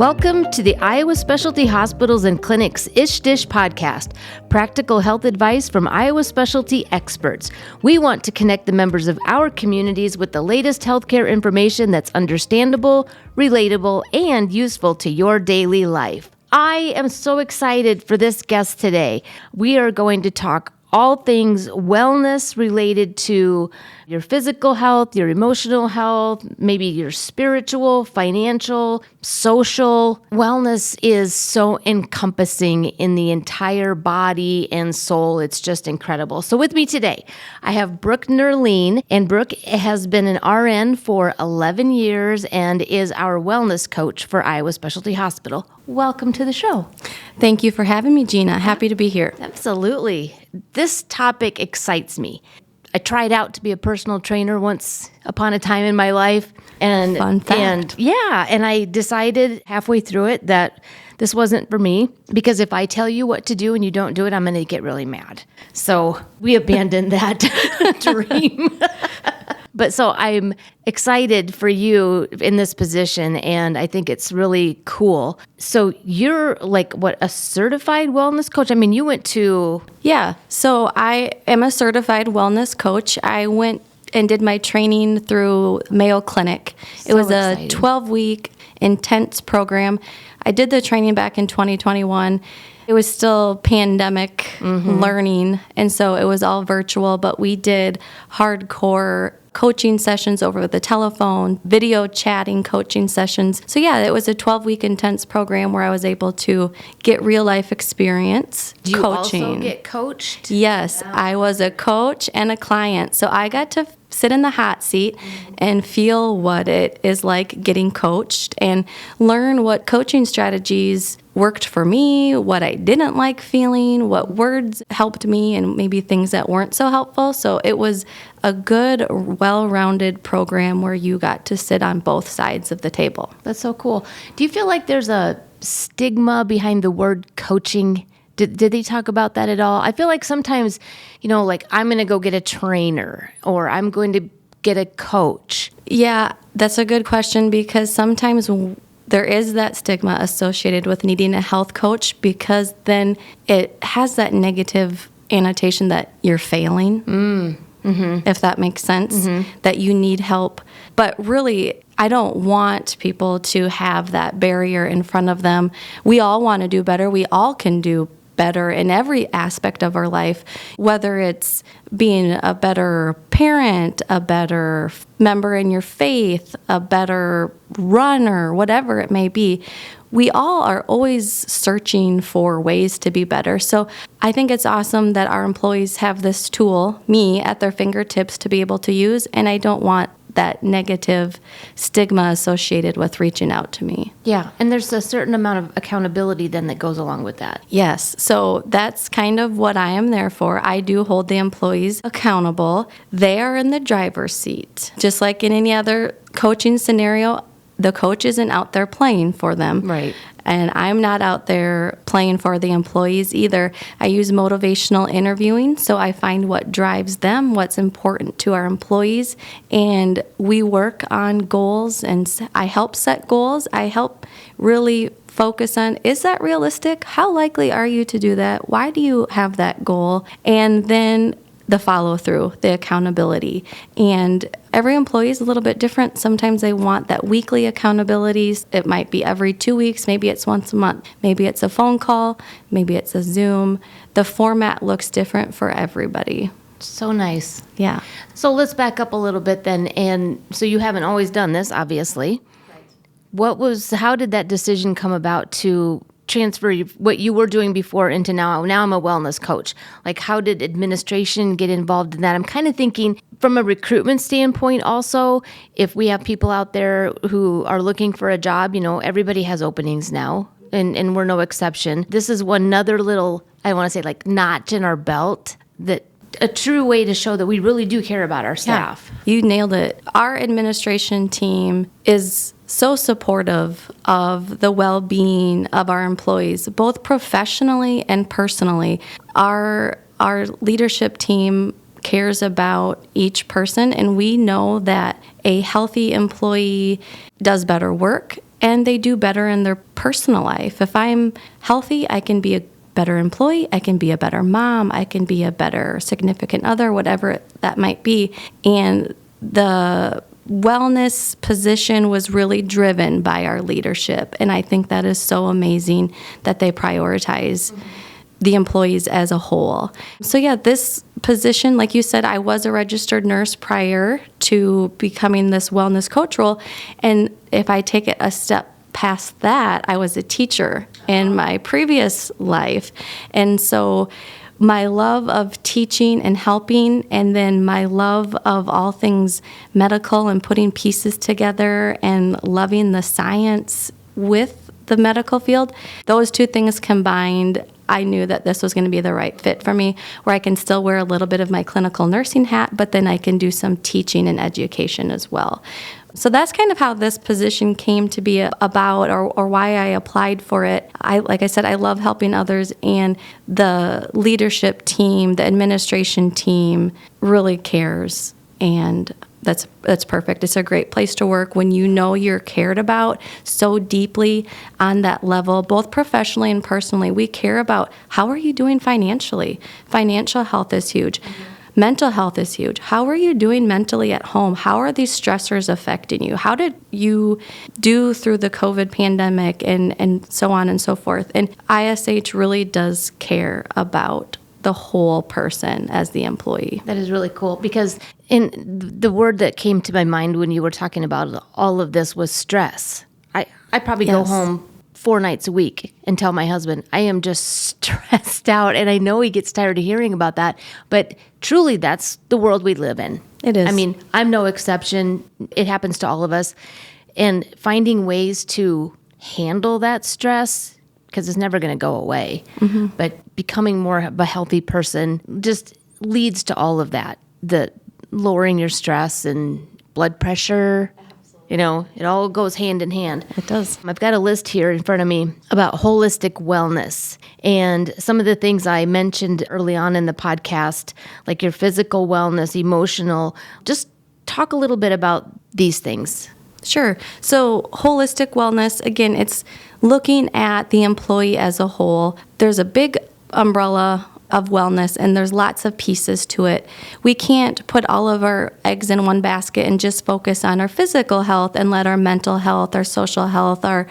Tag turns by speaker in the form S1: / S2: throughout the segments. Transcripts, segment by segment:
S1: Welcome to the Iowa Specialty Hospitals and Clinics Ish Dish podcast, practical health advice from Iowa specialty experts. We want to connect the members of our communities with the latest healthcare information that's understandable, relatable, and useful to your daily life. I am so excited for this guest today. We are going to talk all things wellness related to your physical health, your emotional health, maybe your spiritual, financial, social. Wellness is so encompassing in the entire body and soul. It's just incredible. So with me today, I have Brooke Nerline, and Brooke has been an RN for 11 years and is our wellness coach for Iowa Specialty Hospital. Welcome to the show.
S2: Thank you for having me, Gina. Happy to be here.
S1: Absolutely. This topic excites me. I tried out to be a personal trainer once upon a time in my life. And
S2: Fun fact.
S1: And I decided halfway through it that this wasn't for me, because if I tell you what to do and you don't do it, I'm going to get really mad. So we abandoned that dream. But so I'm excited for you in this position, and I think it's really cool. So you're a certified wellness coach? I mean, you went to...
S2: Yeah, so I am a certified wellness coach. I went and did my training through Mayo Clinic.
S1: So
S2: it was
S1: exciting.
S2: A 12-week intense program. I did the training back in 2021. It was still pandemic learning, and so it was all virtual, but we did hardcore coaching sessions over the telephone, video chatting coaching sessions. So yeah, it was a 12-week intense program where I was able to get real-life experience
S1: Do you
S2: coaching.
S1: also get coached?
S2: Yes, I was a coach and a client. So I got to sit in the hot seat and feel what it is like getting coached and learn what coaching strategies worked for me, what I didn't like feeling, what words helped me, and maybe things that weren't so helpful. So it was a good, well-rounded program where you got to sit on both sides of the table.
S1: That's so cool. Do you feel like there's a stigma behind the word coaching? Did they talk about that at all? I feel like sometimes, I'm going to go get a trainer or I'm going to get a coach.
S2: Yeah, that's a good question, because sometimes there is that stigma associated with needing a health coach, because then it has that negative annotation that you're failing, if that makes sense, that you need help. But really, I don't want people to have that barrier in front of them. We all want to do better. We all can do better in every aspect of our life, whether it's being a better parent, a better member in your faith, a better runner, whatever it may be. We all are always searching for ways to be better. So I think it's awesome that our employees have this tool, me, at their fingertips to be able to use, and I don't want that negative stigma associated with reaching out to me.
S1: Yeah, and there's a certain amount of accountability then that goes along with that.
S2: Yes, so that's kind of what I am there for. I do hold the employees accountable. They are in the driver's seat. Just like in any other coaching scenario, the coach isn't out there playing for them.
S1: Right.
S2: And I'm not out there playing for the employees either. I use motivational interviewing, so I find what drives them, what's important to our employees, and we work on goals, and I help set goals. I help really focus on, is that realistic? How likely are you to do that? Why do you have that goal? And then the follow-through, the accountability. And every employee is a little bit different. Sometimes they want that weekly accountabilities. It might be every 2 weeks. Maybe it's once a month. Maybe it's a phone call. Maybe it's a Zoom. The format looks different for everybody.
S1: So nice.
S2: Yeah.
S1: So let's back up a little bit then. And so you haven't always done this, obviously. How did that decision come about to transfer what you were doing before into now I'm a wellness coach? Like, how did administration get involved in that? I'm kind of thinking from a recruitment standpoint also, if we have people out there who are looking for a job, everybody has openings now, and we're no exception. This is one other little, I want to say, notch in our belt, that a true way to show that we really do care about our staff.
S2: Yeah, you nailed it. Our administration team is so supportive of the well-being of our employees, both professionally and personally. Our leadership team cares about each person, and we know that a healthy employee does better work, and they do better in their personal life. If I'm healthy, I can be a better employee, I can be a better mom, I can be a better significant other, whatever that might be. And the wellness position was really driven by our leadership. And I think that is so amazing that they prioritize the employees as a whole. So yeah, this position, like you said, I was a registered nurse prior to becoming this wellness coach role. And if I take it a step past that, I was a teacher in my previous life. And so my love of teaching and helping, and then my love of all things medical and putting pieces together and loving the science with the medical field, those two things combined, I knew that this was going to be the right fit for me, where I can still wear a little bit of my clinical nursing hat, but then I can do some teaching and education as well. So that's kind of how this position came to be about, or why I applied for it. Like I said, I love helping others, and the leadership team, the administration team really cares, and that's perfect. It's a great place to work when you know you're cared about so deeply on that level, both professionally and personally. We care about how are you doing financially. Financial health is huge. Mental health is huge. How are you doing mentally at home? How are these stressors affecting you? How did you do through the COVID pandemic and so on and so forth? And ISH really does care about the whole person as the employee.
S1: That is really cool, because the word that came to my mind when you were talking about all of this was stress. I probably go home 4 nights a week and tell my husband, I am just stressed out. And I know he gets tired of hearing about that. But truly, that's the world we live in.
S2: It is.
S1: I mean, I'm no exception. It happens to all of us. And finding ways to handle that stress, because it's never going to go away, but becoming more of a healthy person just leads to all of that. The lowering your stress and blood pressure. You know, it all goes hand in hand.
S2: It does.
S1: I've got a list here in front of me about holistic wellness and some of the things I mentioned early on in the podcast, like your physical wellness, emotional. Just talk a little bit about these things.
S2: Sure. So holistic wellness, again, it's looking at the employee as a whole. There's a big umbrella of wellness, and there's lots of pieces to it. We can't put all of our eggs in one basket and just focus on our physical health and let our mental health, our social health, our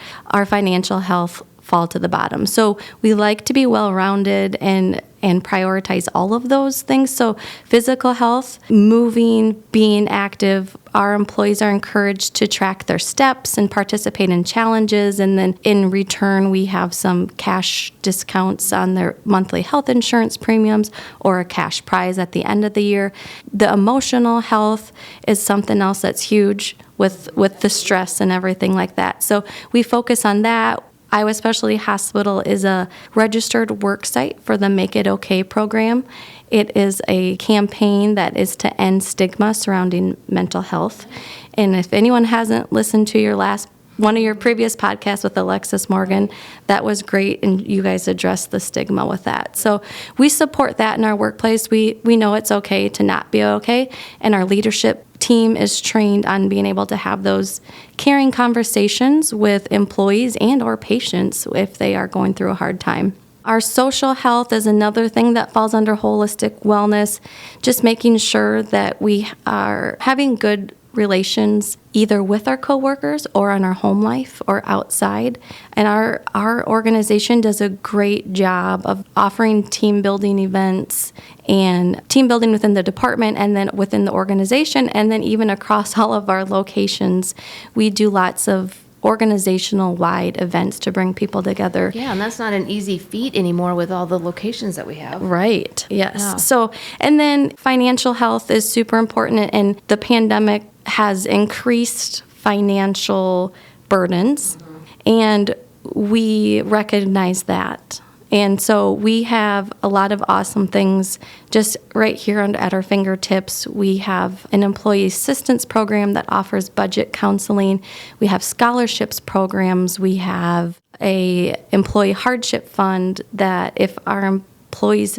S2: financial health fall to the bottom. So we like to be well-rounded and prioritize all of those things. So physical health, moving, being active, our employees are encouraged to track their steps and participate in challenges. And then in return, we have some cash discounts on their monthly health insurance premiums or a cash prize at the end of the year. The emotional health is something else that's huge with the stress and everything like that. So we focus on that. Iowa Specialty Hospital is a registered work site for the Make It Okay program. It is a campaign that is to end stigma surrounding mental health. And if anyone hasn't listened to one of your previous podcasts with Alexis Morgan, that was great, and you guys addressed the stigma with that. So we support that in our workplace. We know it's okay to not be okay, and our leadership team is trained on being able to have those caring conversations with employees and or patients if they are going through a hard time. Our social health is another thing that falls under holistic wellness, just making sure that we are having good relations either with our coworkers or in our home life or outside. And our organization does a great job of offering team building events and team building within the department and then within the organization, and then even across all of our locations. We do lots of organizational-wide events to bring people together.
S1: Yeah, and that's not an easy feat anymore with all the locations that we have.
S2: Right, yes.
S1: Yeah.
S2: So, and then financial health is super important, and the pandemic has increased financial burdens, and we recognize that. And so we have a lot of awesome things just right here at our fingertips. We have an employee assistance program that offers budget counseling. We have scholarships programs. We have a employee hardship fund that if our employees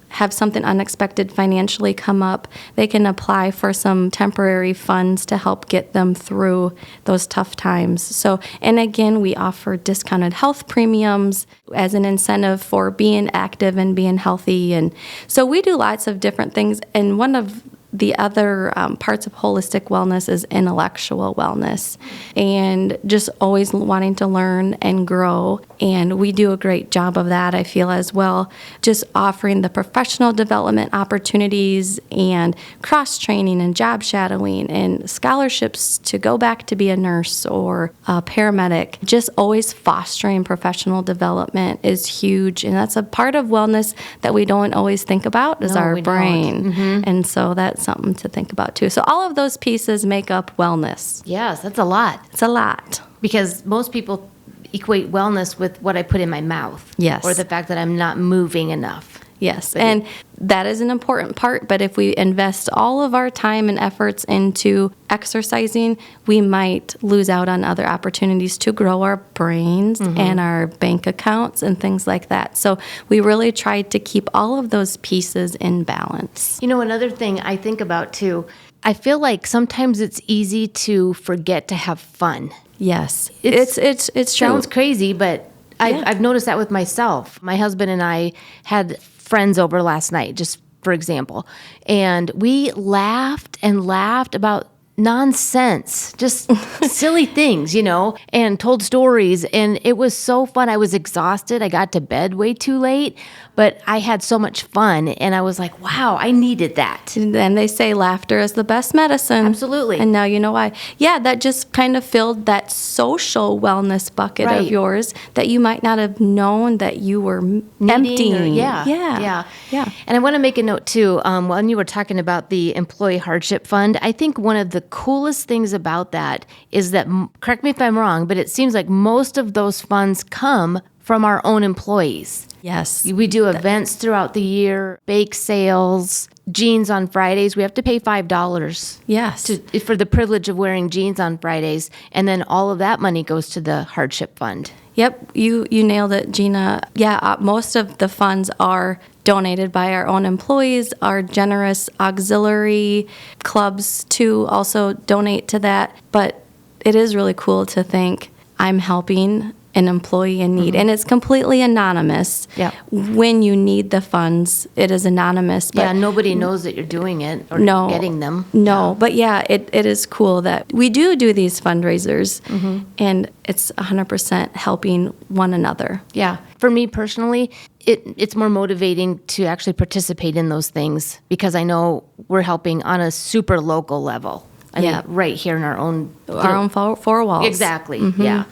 S2: have something unexpected financially come up, they can apply for some temporary funds to help get them through those tough times. So, and again, we offer discounted health premiums as an incentive for being active and being healthy. And so we do lots of different things. And one of the other parts of holistic wellness is intellectual wellness, and just always wanting to learn and grow. And we do a great job of that, I feel, as well. Just offering the professional development opportunities and cross-training and job shadowing and scholarships to go back to be a nurse or a paramedic. Just always fostering professional development is huge. And that's a part of wellness that we don't always think about is our brain. And so that's something to think about too. So all of those pieces make up wellness.
S1: Yes, that's a lot.
S2: It's a lot.
S1: Because most people equate wellness with what I put in my mouth.
S2: Yes.
S1: Or the fact that I'm not moving enough.
S2: Yes, and that is an important part, but if we invest all of our time and efforts into exercising, we might lose out on other opportunities to grow our brains and our bank accounts and things like that. So we really tried to keep all of those pieces in balance.
S1: You know, another thing I think about too, I feel like sometimes it's easy to forget to have fun.
S2: Yes, it's true.
S1: Sounds crazy, but I've noticed that with myself. My husband and I had friends over last night, just for example, and we laughed and laughed about nonsense, just silly things, you know, and told stories. And it was so fun. I was exhausted. I got to bed way too late, but I had so much fun. And I was like, wow, I needed that.
S2: And they say laughter is the best medicine.
S1: Absolutely.
S2: And now you know why. Yeah, that just kind of filled that social wellness bucket of yours that you might not have known that you were emptying.
S1: Yeah. And I want to make a note too, when you were talking about the employee hardship fund, I think one of the coolest things about that is that, correct me if I'm wrong, but it seems like most of those funds come from our own employees.
S2: Yes.
S1: We do events throughout the year, bake sales, jeans on Fridays. We have to pay $5 for the privilege of wearing jeans on Fridays. And then all of that money goes to the hardship fund.
S2: Yep, you nailed it, Gina. Yeah, most of the funds are donated by our own employees. Our generous auxiliary clubs, too, also donate to that. But it is really cool to think I'm helping an employee in need. And it's completely anonymous.
S1: Yeah.
S2: When you need the funds, it is anonymous. But
S1: nobody knows that you're doing it or getting them.
S2: No, but it is cool that we do these fundraisers, and it's 100% helping one another.
S1: Yeah. For me personally, it's more motivating to actually participate in those things because I know we're helping on a super local level. I mean, right here in our own
S2: four walls.
S1: Exactly. Yeah.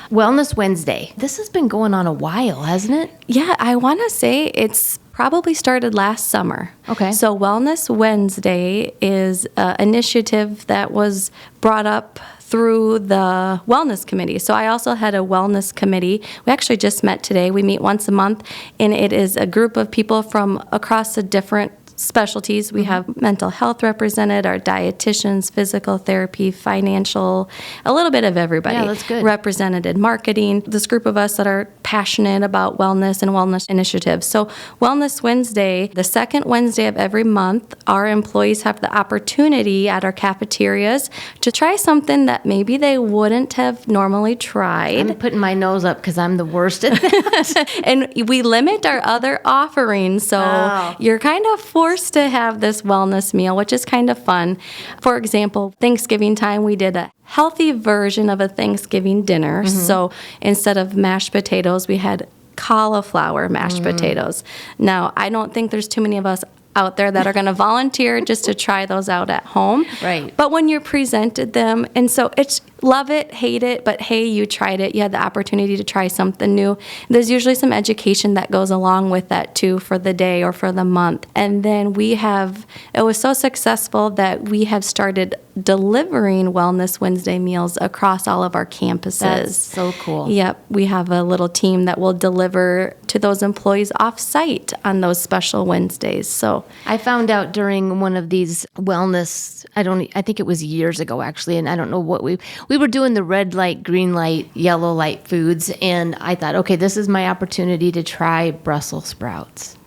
S1: Wellness Wednesday. This has been going on a while, hasn't it?
S2: Yeah, I want to say it's probably started last summer.
S1: Okay.
S2: So Wellness Wednesday is an initiative that was brought up through the wellness committee. So I also had a wellness committee. We actually just met today. We meet once a month, and it is a group of people from across the different specialties. We have mental health represented, our dietitians, physical therapy, financial, a little bit of everybody.
S1: Yeah, that's good.
S2: Represented in marketing, this group of us that are passionate about wellness and wellness initiatives. So Wellness Wednesday, the second Wednesday of every month, our employees have the opportunity at our cafeterias to try something that maybe they wouldn't have normally tried.
S1: I'm putting my nose up because I'm the worst at that.
S2: And we limit our other offerings, so you're kind of forced to have this wellness meal, which is kind of fun. For example, Thanksgiving time, we did a healthy version of a Thanksgiving dinner. So instead of mashed potatoes, we had cauliflower mashed potatoes. Now, I don't think there's too many of us out there that are going to volunteer just to try those out at home.
S1: Right.
S2: But when you're presented them, and so it's love it, hate it, but hey, you tried it. You had the opportunity to try something new. There's usually some education that goes along with that too for the day or for the month. And then it was so successful that we have started delivering Wellness Wednesday meals across all of our campuses.
S1: That's so cool.
S2: Yep. We have a little team that will deliver to those employees off-site on those special Wednesdays. So
S1: I found out during one of these wellness, I think it was years ago actually, and I don't know what we were doing the red light, green light, yellow light foods, and I thought, okay, this is my opportunity to try Brussels sprouts.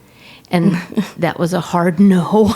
S1: And that was a hard no.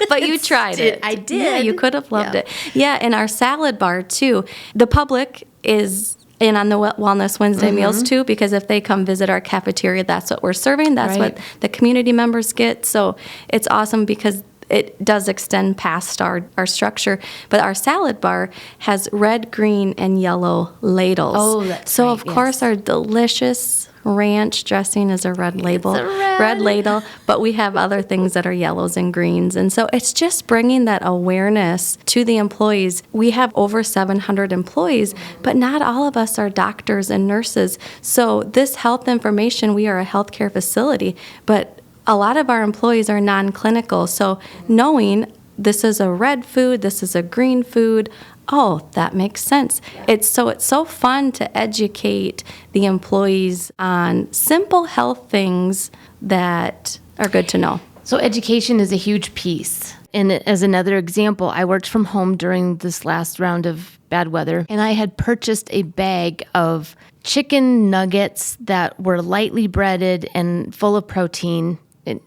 S2: But you tried it.
S1: I did.
S2: Yeah, you could have loved it. Yeah, and our salad bar, too. The public is in on the Wellness Wednesday meals, too, because if they come visit our cafeteria, that's what we're serving. That's what the community members get. So it's awesome because it does extend past our structure. But our salad bar has red, green, and yellow ladles.
S1: Oh, that's
S2: so,
S1: right,
S2: of course, our delicious ranch dressing is a red label, red ladle, but we have other things that are yellows and greens. And so it's just bringing that awareness to the employees. We have over 700 employees, but not all of us are doctors and nurses. So this health information, we are a healthcare facility, but a lot of our employees are non-clinical. So knowing this is a red food, this is a green food, oh, that makes sense. It's so fun to educate the employees on simple health things that are good to know.
S1: So education is a huge piece. And as another example, I worked from home during this last round of bad weather, and I had purchased a bag of chicken nuggets that were lightly breaded and full of protein,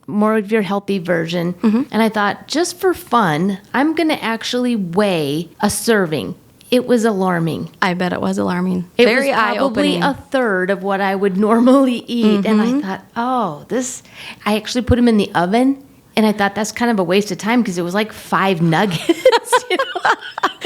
S1: more of your healthy version. And I thought, just for fun, I'm going to actually weigh a serving. It was alarming.
S2: I bet it was alarming.
S1: It
S2: Very
S1: was probably
S2: eye-opening.
S1: a third of what I would normally eat. And I thought, I actually put them in the oven. And I thought that's kind of a waste of time because it was like 5 nuggets.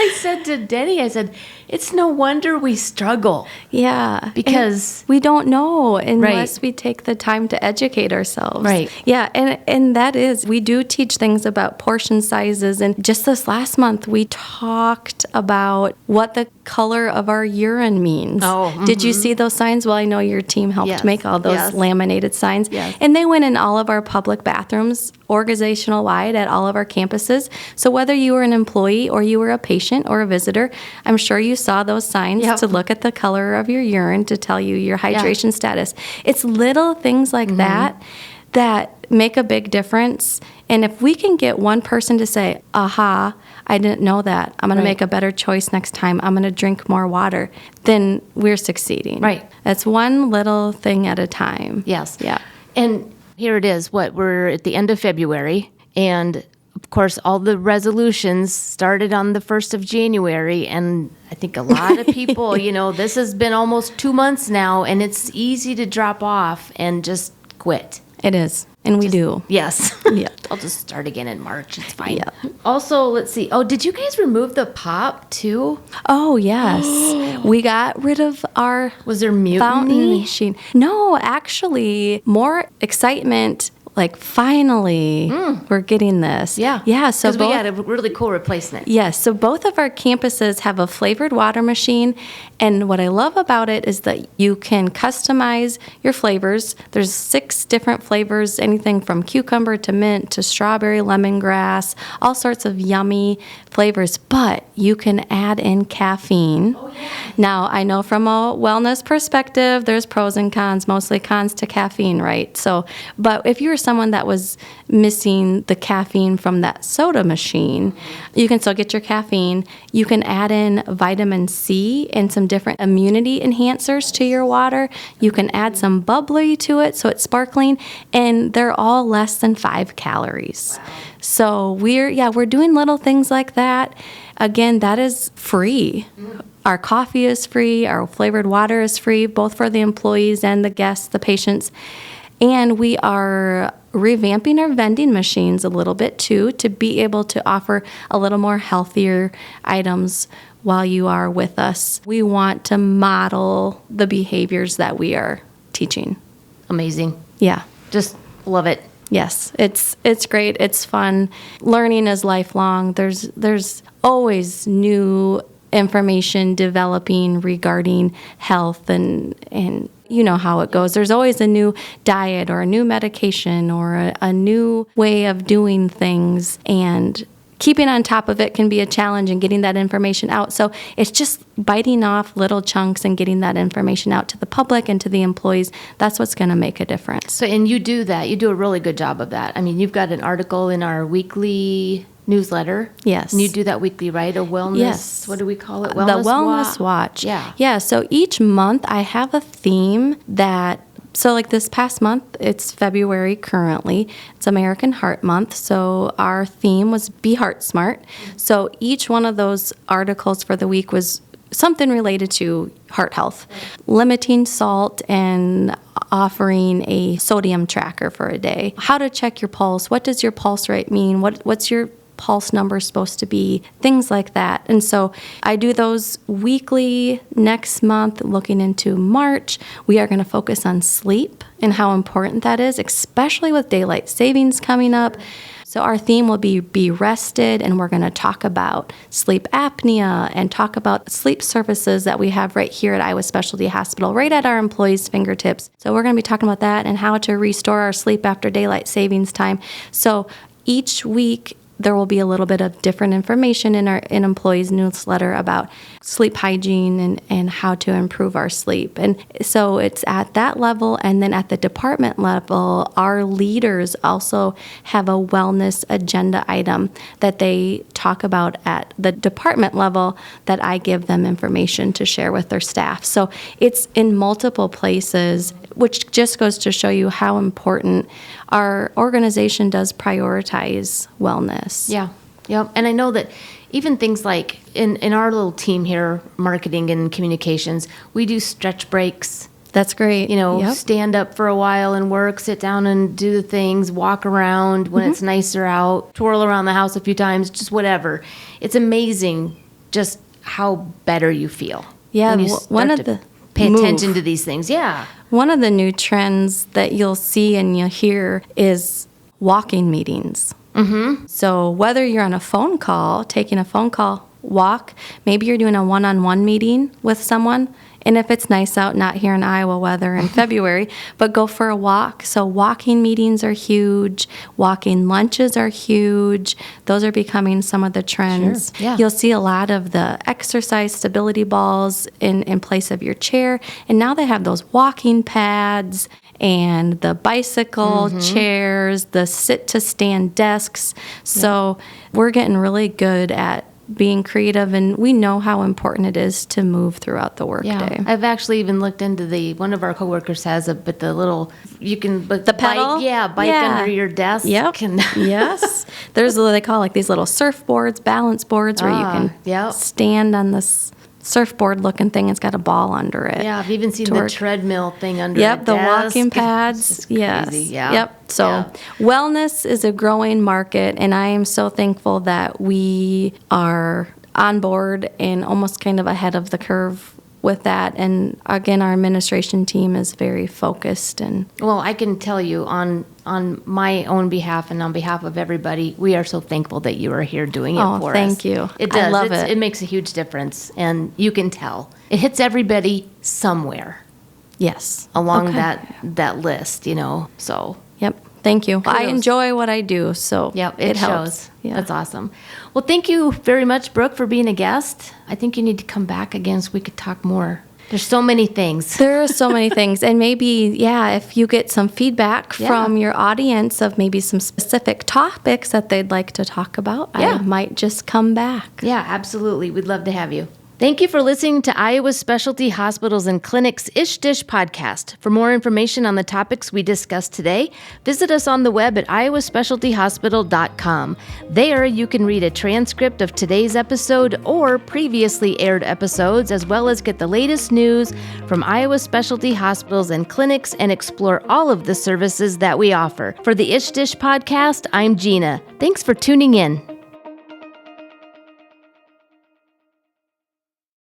S1: I said to Denny, it's no wonder we struggle.
S2: Yeah.
S1: Because
S2: we don't know unless we take the time to educate ourselves.
S1: Right.
S2: Yeah. And that is, we do teach things about portion sizes. And just this last month, we talked about what the color of our urine means.
S1: Oh,
S2: Did you see those signs? Well, I know your team helped make all those laminated signs.
S1: Yes.
S2: And they went in all of our public bathrooms, organizational wide at all of our campuses. So whether you were an employee or you were a patient or a visitor, I'm sure you saw those signs to look at the color of your urine to tell you your hydration status. It's little things like that make a big difference. And if we can get one person to say, aha, I didn't know that, I'm going to make a better choice next time, I'm going to drink more water, then we're succeeding.
S1: Right.
S2: That's one little thing at a time.
S1: Yes.
S2: Yeah.
S1: And here it is. We're at the end of February. And of course, all the resolutions started on the 1st of January. And I think a lot of people, this has been almost 2 months now, and it's easy to drop off and just quit.
S2: It is. And we do.
S1: Yes.
S2: Yeah.
S1: I'll just start again in March. It's fine.
S2: Yeah.
S1: Also, let's see. Oh, did you guys remove the pop too?
S2: Oh, yes. We got rid of our
S1: Was there
S2: fountain
S1: mutiny?
S2: machine. No, actually, more excitement. Like, finally, we're getting this.
S1: Yeah.
S2: Yeah. So
S1: we got a really cool replacement.
S2: Yes. So both of our campuses have a flavored water machine. And what I love about it is that you can customize your flavors. There's 6 different flavors, anything from cucumber to mint to strawberry, lemongrass, all sorts of yummy flavors. But you can add in caffeine. Oh, yeah. Now, I know from a wellness perspective, there's pros and cons, mostly cons to caffeine, right? So, but if you're someone that was missing the caffeine from that soda machine, you can still get your caffeine. You can add in vitamin C and some different immunity enhancers to your water. You can add some bubbly to it so it's sparkling, and they're all less than 5 calories. So we're doing little things like that. Again, that is free. Our coffee is free. Our flavored water is free, both for the employees and the guests, the patients. And we are revamping our vending machines a little bit too to be able to offer a little more healthier items while you are with us. We want to model the behaviors that we are teaching.
S1: Amazing.
S2: Yeah.
S1: Just love it.
S2: Yes, it's great. It's fun. Learning is lifelong. There's always new information developing regarding health and you know how it goes. There's always a new diet or a new medication or a new way of doing things, and keeping on top of it can be a challenge and getting that information out. So it's just biting off little chunks and getting that information out to the public and to the employees. That's what's going to make a difference.
S1: So, and you do that. You do a really good job of that. I mean, you've got an article in our weekly newsletter.
S2: Yes.
S1: And you do that weekly, right? A wellness,
S2: yes.
S1: What do we call it?
S2: The Wellness Watch.
S1: Yeah.
S2: Yeah, so each month I have a theme that So like this past month, it's February currently. It's American Heart Month. So our theme was Be Heart Smart. So each one of those articles for the week was something related to heart health, limiting salt and offering a sodium tracker for a day, how to check your pulse, what does your pulse rate mean, what's your pulse number supposed to be, things like that. And so I do those weekly. Next month, looking into March, we are going to focus on sleep and how important that is, especially with daylight savings coming up. So our theme will be rested, and we're going to talk about sleep apnea and talk about sleep services that we have right here at Iowa Specialty Hospital, right at our employees' fingertips. So we're going to be talking about that and how to restore our sleep after daylight savings time. So each week, there will be a little bit of different information in our employees' newsletter about sleep hygiene and how to improve our sleep. And so it's at that level, and then at the department level, our leaders also have a wellness agenda item that they talk about at the department level that I give them information to share with their staff. So it's in multiple places, which just goes to show you how important our organization does prioritize wellness.
S1: Yeah. Yep. And I know that even things like in our little team here, marketing and communications, we do stretch breaks.
S2: That's great.
S1: Stand up for a while and work, sit down and do the things, walk around when it's nicer out, twirl around the house a few times, just whatever. It's amazing just how better you feel.
S2: Yeah.
S1: When you
S2: one
S1: start
S2: of
S1: to
S2: the
S1: pay attention to these things. Yeah.
S2: One of the new trends that you'll see and you'll hear is walking meetings. Mm-hmm. So whether you're on a phone call, taking a phone call, walk, maybe you're doing a one-on-one meeting with someone, and if it's nice out, not here in Iowa weather in February, but go for a walk. So walking meetings are huge. Walking lunches are huge. Those are becoming some of the trends.
S1: Sure. Yeah.
S2: You'll see a lot of the exercise stability balls in place of your chair. And now they have those walking pads and the bicycle chairs, the sit-to-stand desks. So we're getting really good at being creative, and we know how important it is to move throughout the workday.
S1: Yeah, I've actually even looked into one of our coworkers has the little, you can, but
S2: the pedal?
S1: bike under your desk.
S2: Yep. Yes. There's what they call like these little surfboards, balance boards, where you can stand on this surfboard looking thing. It's got a ball under it.
S1: Yeah, I've even seen the treadmill thing under
S2: the
S1: desk.
S2: walking pads.
S1: Yes. Yeah.
S2: Yep. So wellness is a growing market, and I am so thankful that we are on board and almost kind of ahead of the curve with that. And again, our administration team is very focused. And
S1: well, I can tell you on my own behalf and on behalf of everybody, we are so thankful that you are here doing it for us.
S2: Thank you.
S1: It does.
S2: I love it.
S1: It makes a huge difference, and you can tell. It hits everybody somewhere.
S2: Yes.
S1: Along that list, so.
S2: Yep. Thank you.
S1: Kudos.
S2: I enjoy what I do, so
S1: it
S2: helps.
S1: shows. Yeah. That's awesome. Well, thank you very much, Brooke, for being a guest. I think you need to come back again so we could talk more. There's so many things.
S2: There are so many things. And maybe, if you get some feedback from your audience of maybe some specific topics that they'd like to talk about, I might just come back.
S1: Yeah, absolutely. We'd love to have you. Thank you for listening to Iowa Specialty Hospitals and Clinics Ish Dish podcast. For more information on the topics we discussed today, visit us on the web at iowaspecialtyhospital.com. There you can read a transcript of today's episode or previously aired episodes, as well as get the latest news from Iowa Specialty Hospitals and Clinics and explore all of the services that we offer. For the Ish Dish podcast, I'm Gina. Thanks for tuning in.